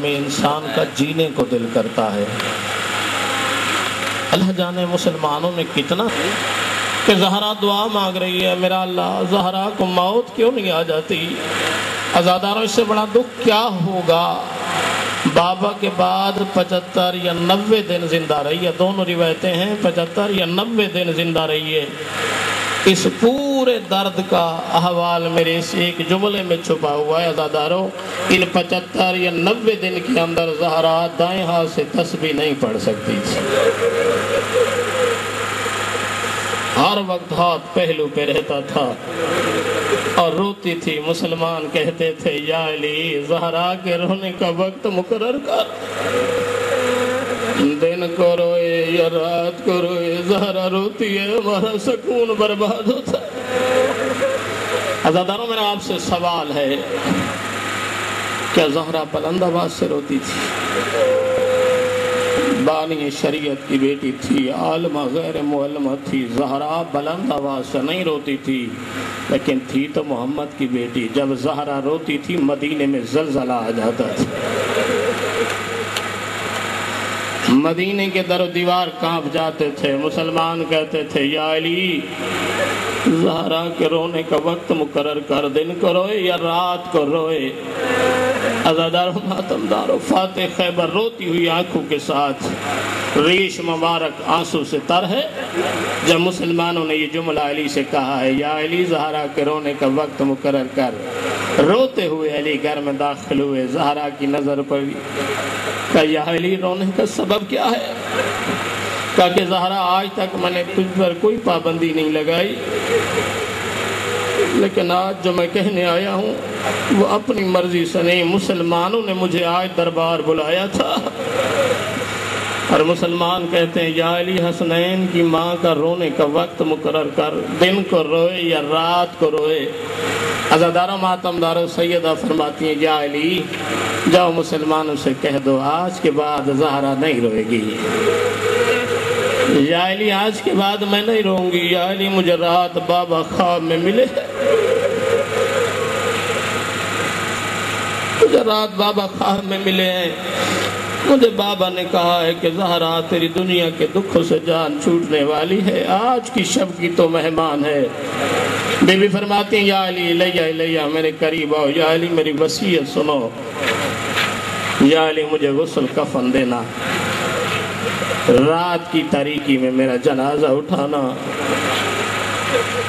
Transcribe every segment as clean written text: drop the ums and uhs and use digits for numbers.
میں انسان کا جینے کو دل کرتا ہے۔ اللہ جانے مسلمانوں میں کتنا کہ زہرا دعا مانگ رہی ہے، میرا اللہ زہرا کو موت کیوں نہیں آ جاتی؟ عزاداروں اس سے بڑا دکھ کیا ہوگا؟ بابا کے بعد 75 یا 90 دن زندہ رہی ہے، دونوں روایتیں ہیں، 75 یا 90 دن زندہ رہی ہے۔ اس پورے درد کا احوال میرے اس ایک جملے میں چھپا ہوا ہے۔ عزاداروں ان 75 یا 90 دن کے اندر زہرا دائیں ہاتھ سے تسبیح نہیں پڑھ سکتی تھی، ہر وقت ہاتھ پہلو پہ رہتا تھا اور روتی تھی۔ مسلمان کہتے تھے یا علی زہرا کے رونے کا وقت مقرر کر، دن کو روئے یا رات کو روئے، زہرا روتی ہے ہمارا سکون برباد ہوتا ہے۔ عزاداروں میرا آپ سے سوال ہے، کیا زہرا بلند آواز سے روتی تھی؟ بانی شریعت کی بیٹی تھی، عالمہ غیر معلمہ تھی، زہرا بلند آواز سے نہیں روتی تھی، لیکن تھی تو محمد کی بیٹی۔ جب زہرا روتی تھی مدینے میں زلزلہ آ جاتا تھا، مدینے کے در و دیوار کانپ جاتے تھے۔ مسلمان کہتے تھے یا علی زہرا کے رونے کا وقت مقرر کر، دن کو روئے یا رات کو روئے۔ عزاداروں ماتمداروں فاتح خیبر روتی ہوئی آنکھوں کے ساتھ، ریش مبارک آنسو سے تر ہے۔ جب مسلمانوں نے یہ جملہ علی سے کہا ہے یا علی زہرا کے رونے کا وقت مقرر کر، روتے ہوئے علی گھر میں داخل ہوئے، زہرا کی نظر پڑی، کہا یا علی رونے کا سبب کیا ہے؟ کہا کہ زہرا آج تک میں نے تجھ پر کوئی پابندی نہیں لگائی، لیکن آج جو میں کہنے آیا ہوں وہ اپنی مرضی سے نہیں، مسلمانوں نے مجھے آج دربار بلایا تھا۔ اور مسلمان کہتے ہیں یا علی حسنین کی ماں کا رونے کا وقت مقرر کر، دن کو روئے یا رات کو روئے۔ عزاداروں ماتمداروں سیدہ فرماتی ہیں یا علی جاؤ مسلمانوں سے کہہ دو آج کے بعد زہرا نہیں روئے گی، یا علی آج کے بعد میں نہیں روؤں گی۔ یا علی مجھے رات بابا خواب میں ملے، مجھے رات بابا خواب میں ملے ہیں، مجھے بابا نے کہا ہے کہ زہرا تیری دنیا کے دکھوں سے جان چھوٹنے والی ہے، آج کی شب کی تو مہمان ہے۔ بی بی فرماتی ہیں یا علی الیہ میرے قریب آؤ، یا علی میری وصیت سنو، یا علی مجھے غسل کفن دینا، رات کی تاریکی میں میرا جنازہ اٹھانا،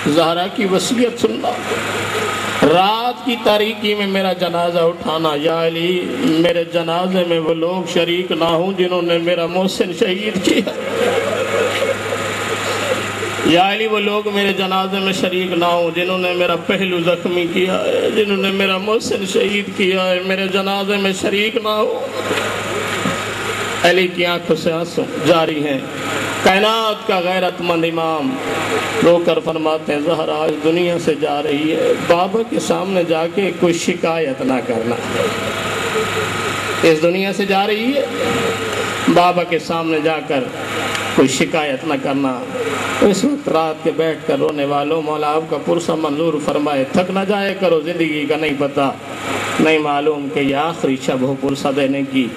زہرا کی وصیت سننا، رات کی تاریکی میں میرا جنازہ اٹھانا۔ یا علی میرے جنازے میں وہ لوگ شریک نہ ہوں جنہوں نے میرا محسن شہید کیا، یا علی وہ لوگ میرے جنازے میں شریک نہ ہوں جنہوں نے میرا پہلو زخمی کیا ہے، جنہوں نے میرا محسن شہید کیا ہے، میرے جنازے میں شریک نہ ہو۔ علی کی آنکھوں سے آنسو جاری ہیں۔ کائنات کا غیرت مند امام رو کر فرماتے ہیں زہرا آج دنیا سے جا رہی ہے، بابا کے سامنے جا کے کوئی شکایت نہ کرنا، اس دنیا سے جا رہی ہے بابا کے سامنے جا کر کوئی شکایت نہ کرنا۔ اس وقت رات کے بیٹھ کر رونے والوں مولا آپ کا پرسہ منظور فرمائے، تھک نہ جائے کرو، زندگی کا نہیں پتہ، نہیں معلوم کہ یہ آخری شب ہو پرسہ دینے کی۔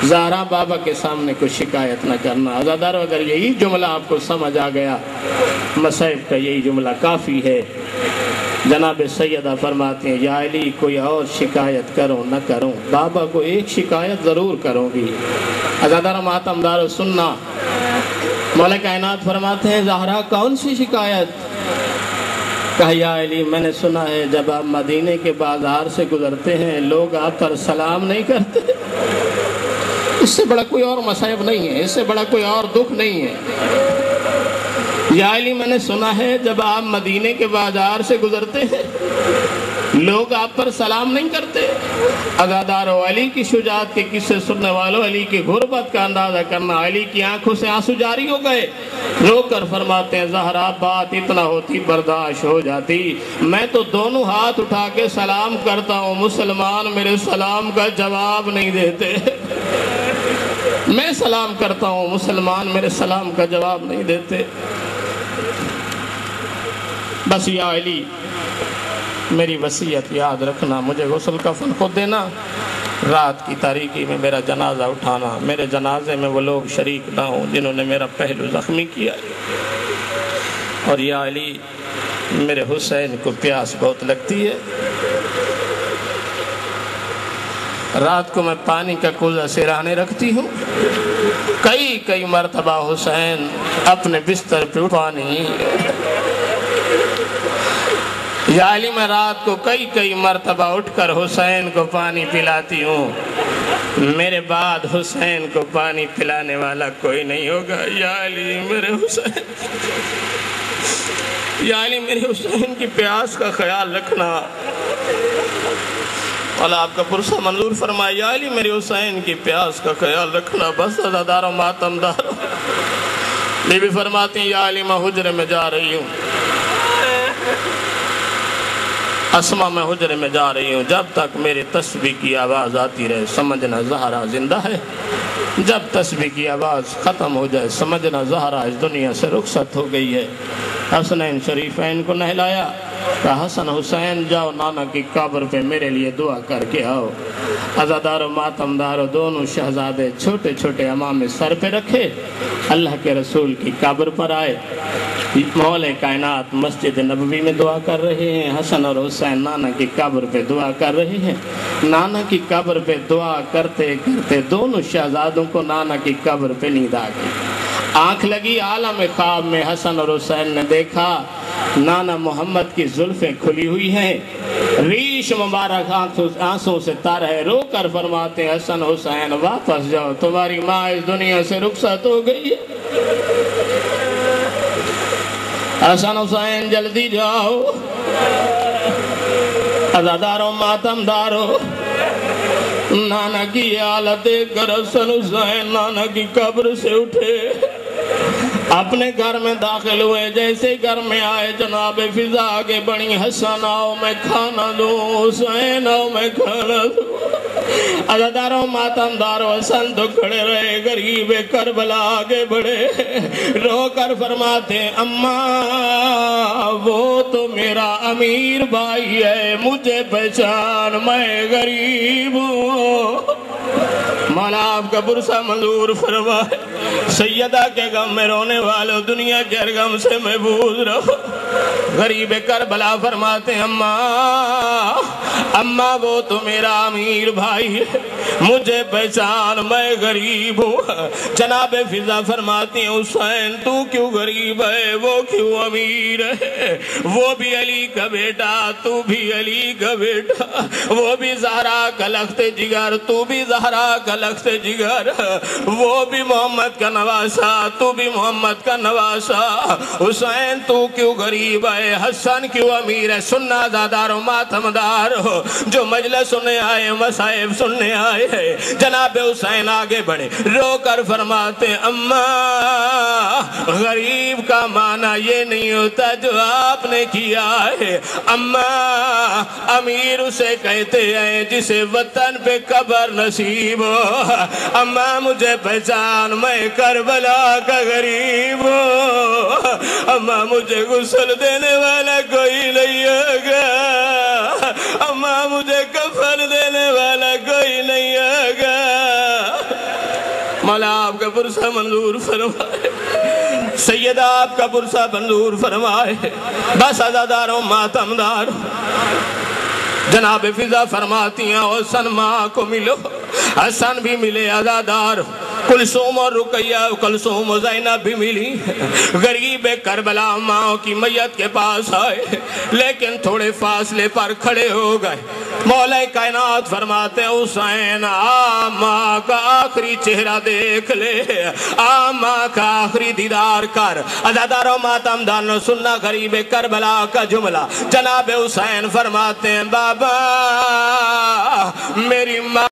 زہرا بابا کے سامنے کوئی شکایت نہ کرنا۔ عزادارو اگر یہی جملہ آپ کو سمجھ آ گیا، مصائب کا یہی جملہ کافی ہے۔ جناب سیدہ فرماتے ہیں یا علی کوئی اور شکایت کروں نہ کروں، بابا کو ایک شکایت ضرور کروں گی۔ عزادارو ماتمدارو سننا، مولا کائنات فرماتے ہیں زہرا کون سی شکایت؟ کہا یا علی میں نے سنا ہے جب آپ مدینے کے بازار سے گزرتے ہیں لوگ آپ پر سلام نہیں کرتے، اس سے بڑا کوئی اور مصائب نہیں ہے، اس سے بڑا کوئی اور دکھ نہیں ہے۔ یا علی میں نے سنا ہے جب آپ مدینے کے بازار سے گزرتے ہیں لوگ آپ پر سلام نہیں کرتے۔ عزادارو علی کی شجاعت کے قصے سننے والوں علی کی غربت کا اندازہ کرنا، علی کی آنکھوں سے آنسو جاری ہو گئے، رو کر فرماتے ہیں زہرا بات اتنا ہوتی برداشت ہو جاتی، میں تو دونوں ہاتھ اٹھا کے سلام کرتا ہوں، مسلمان میرے سلام کا جواب نہیں دیتے، میں سلام کرتا ہوں مسلمان میرے سلام کا جواب نہیں دیتے۔ بس یا علی میری وصیت یاد رکھنا، مجھے غسل کفن خود دینا، رات کی تاریکی میں میرا جنازہ اٹھانا، میرے جنازے میں وہ لوگ شریک نہ ہوں جنہوں نے میرا پہلو زخمی کیا، اور یا علی میرے حسین کو پیاس بہت لگتی ہے۔ رات کو میں پانی کا کوزہ سرانے رکھتی ہوں، کئی مرتبہ حسین اپنے بستر پہ پانی، یا علی میں رات کو کئی مرتبہ اٹھ کر حسین کو پانی پلاتی ہوں، میرے بعد حسین کو پانی پلانے والا کوئی نہیں ہوگا۔ یا علی میرے حسین، یا علی میرے حسین کی پیاس کا خیال رکھنا۔ اللہ آپ کا پرسہ منظور فرمائے، یا علی میرے حسین کی پیاس کا خیال رکھنا۔ بس عزاداروں ماتمداروں، بی بی فرماتی ہیں یا علی میں حجرے میں جا رہی ہوں، اسما میں حجرے میں جا رہی ہوں، جب تک میرے تسبیح کی آواز آتی رہے سمجھنا زہرا زندہ ہے، جب تسبیح کی آواز ختم ہو جائے سمجھنا زہرا اس دنیا سے رخصت ہو گئی ہے۔ حسنین شریفین کو نہلایا، کہا حسن حسین جاؤ نانا کی قبر پہ میرے لیے دعا کر کے آؤ۔ عزادار و ماتمدار و دونوں شہزادے چھوٹے چھوٹے امام سر پہ رکھے، اللہ کے رسول کی قبر پر آئے، مولا کائنات مسجد نبوی میں دعا کر رہے ہیں، حسن اور حسین نانا کی قبر پہ دعا کر رہے ہیں۔ نانا کی قبر پہ دعا کرتے کرتے دونوں شہزادوں کو نانا کی قبر پہ نیند آ گئی، آنکھ لگی، عالم خواب میں حسن اور حسین نے دیکھا نانا محمد کی زلفیں کھلی ہوئی ہیں، ریش مبارک آنسوں سے تر ہے، رو کر فرماتے ہیں حسن حسین واپس جاؤ، تمہاری ماں اس دنیا سے رخصت ہو گئی ہے۔ حسن حسین جلدی جاؤ، عزاداروں ماتمداروں، نانا کی حالت دیکھ کر حسن حسین نانا کی قبر سے اٹھے، اپنے گھر میں داخل ہوئے، جیسے گھر میں آئے جناب فضا آگے بڑی، حسن آؤ میں کھانا دوں، حسین آؤ میں کھانا دوں۔ عزاداروں ماتمداروں، حسن تو کھڑے رہے، غریب کربلا آگے بڑھے، رو کر فرماتے اماں وہ تو میرا امیر بھائی ہے، مجھے پہچان میں غریب ہوں۔ مولا آپ کا پرسہ منظور فرمائے، سیدہ کے غم میں رونے والوں دنیا کے ہر غم سے محفوظ رہو۔ غریب کربلا فرماتے ہیں اماں وہ تو میرا امیر بھائی ہے، مجھے پہچان میں غریب ہوں۔ جناب فضا فرماتی ہیں حسین تو کیوں غریب ہے، وہ کیوں امیر ہے، وہ بھی علی کا بیٹا، تو بھی علی کا بیٹا، وہ بھی زہرا کا لخت جگر، تو بھی زہرا کا لخت جگر، وہ بھی محمد کا نواسا، تو بھی محمد کا نواسا۔ حسین تو کیوں غریب ہے، حسن کیوں امیر ہے؟ سننا عزاداروں ماتمداروں، جو مجلس سننے آئے مصائب سننے آئے ہیں، جناب حسین آگے بڑھے، رو کر فرماتے اماں غریب کا معنی یہ نہیں ہوتا جو آپ نے کیا ہے، اماں امیر اسے کہتے ہیں جسے وطن پہ قبر نصیب ہو۔ اماں مجھے پہچان میں کربلا کا غریب ہوں، اماں مجھے غسل دینے والا کوئی نہیں ہوگا، اماں مجھے کفن دینے والا کوئی نہیں ہوگا۔ مولا آپ کا پرسہ منظور فرمائے، سیدہ آپ کا پرسہ منظور فرمائے۔ بس عزاداروں ماتمداروں، جناب فضا فرماتی ہیں حسن ماں کو ملو، حسن بھی ملے عزادار، کلثوم اور رقیہ کلثوم و زینب بھی ملی، غریب کربلا ماں کی میت کے پاس آئے، لیکن تھوڑے فاصلے پر کھڑے ہو گئے۔ مولا کائنات فرماتے ہیں حسین آ ماں کا آخری چہرہ دیکھ لے، آ ماں کا آخری دیدار کر۔ عزاداروں ماتمداروں سننا غریب کربلا کا جملہ، جناب حسین فرماتے ہیں بابا میری ماں